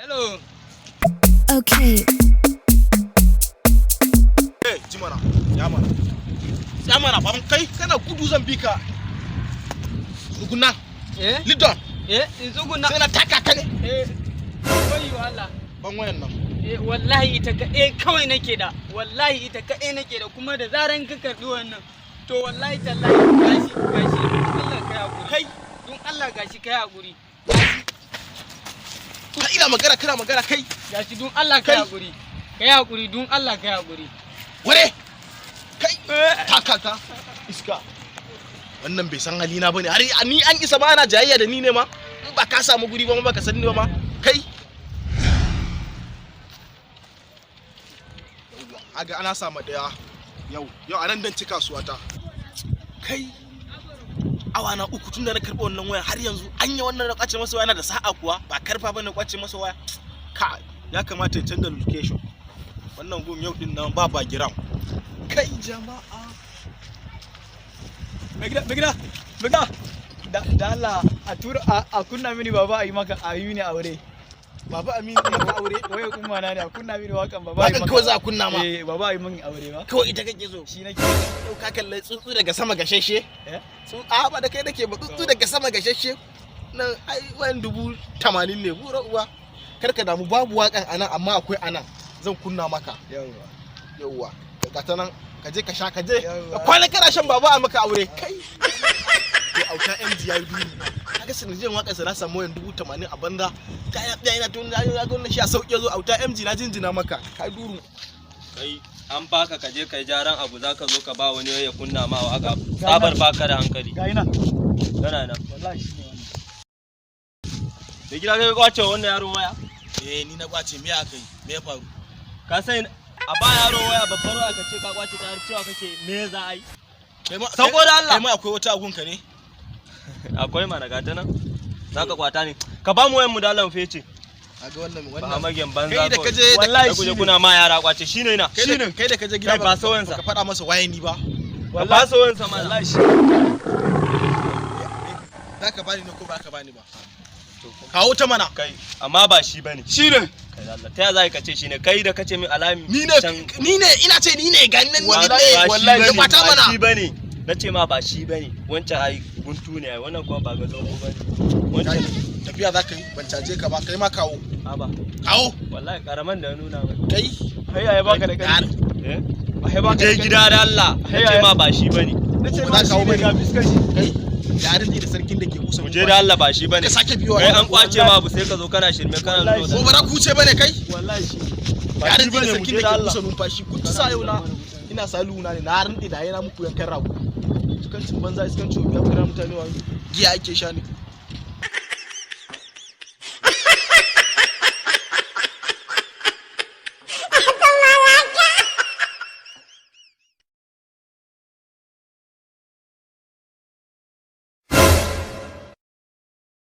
Hello. Okay. Eh, ji mana. Ya mana. Ya mana, ban kai kana gudu zan bi ka. Tsuguna. Lidon. In tsuguna. Sai na taka ka ne. Wayyo Allah. Ban wayan nan. Wallahi ita kaɗai kawai nake da. Wallahi ita kaɗai nake da kuma da zaran ka karɓi wannan. To wallahi tallahi gashi Allah kai hakuri. Kai don Allah gashi kai hakuri. Ka ina magana kana magana kai. Gashi don Allah kai hakuri. Kai hakuri don Allah kai hakuri. Ware. Kai taka iska. Wannan bai san halina bane. Har ni an isa ba ana jayayya da ni ne ma. In ba ka samu guri ba ma baka san ni ba ma. Kai. Aga ana samu daya. Yau anan dan ci kasuwa ta. Kai. Awa na uku tunda na karɓi wannan waya har yanzu anya wannan na kwace masa waya na da sa'a kuwa ba karfa bane kwace masa waya. Ka ya kamata ya canza location. Wannan gum yau din nan ba giram. Kai jama'a. Megida. Da Allah a tura a kunna mini baba ayi maka ayi ne aure. Baba Aminu maka aure? Waye kuma na ne a kunna mini wakan baba ayi maka. Kawai za a kunna ma. Baba ayi min aure ba. Kawai ita kake so. Shi nake. Yau ka kalle tsuntsu daga sama gashashe. A ba da kai nake ba tsuntsu daga sama gashashe. Nan ai wayan 80,000 ne bura uwa. Kar ka damu babu wakan anan amma akwai anan. Zan kunna maka. Yawwa. Ka ta nan ka je ka sha ka je. Kwana kana shan baba a maka aure. Kai. Auta MD ya yi duni. Kaga sanadiyan waƙarsa na samu wayan 80,000 a banza. Ka ya ina tun da ga wannan shi a sauke zo auta MG na jinjina maka. Ka duru. Kai an baka ka je kai jaran abu zaka zo ka ba wani ya kunna ma waka. Sabar baka da hankali. Ga ina. Kana nan. Wallahi shi ne wannan. Da gida kai kwace wannan yaro waya? Ni na kwace me aka yi? Me ya faru? Ka sai a ba yaro waya babbar waya ka ce ka kwace ta har cewa kake me za a yi? Saboda Allah. Kai ma akwai wata agunka ne? Akwai mana gata nan. Zaka kwata ne. Ka ba mu wayan mu da Allah fece. Kaga wannan ba magen banza kai da kaje wallahi kuje kuna ma yara kwace shine ina. Shine kai da kaje gida ba sawan sa. Ka fada masa waye ni ba. Ba sawan sa wallahi shi. Zaka bani ne ko baka bani ba? Kawo ta mana. Kai amma ba shi bane. Shine. Kai Allah ta za ka ce shine kai da kace min alami. Ni ne ina ce ni ne ga nan ni ne wallahi ba ta mana. Shi bane. Na ce ma ba shi bane. Wancan ai guntu ne ai wannan kuma ba ga zobo bane. Wancan tafiya za ka yi ban caje ka ba kai ma kawo. Aba. Kawo. Wallahi karaman da nuna mai. Kai. Hayya ya baka da kai. Ai baka je gida da Allah. Nace ma ba shi bane. Nace ma kawo mai ga fiskar shi. Kai. Yarin da sarkin da ke kusa mu je da Allah ba shi bane. Ka sake biyo. Kai an kwace ma abu sai ka zo kana shirme kana zo. Ko bara kuce bane kai? Wallahi shi. Yarin da sarkin da ke kusa numfashi kun sa yau na ina saluna ne na rinde da yana muku yankan rago. Iskancin banza iskancin biya kira mutane wani giya ake sha ne.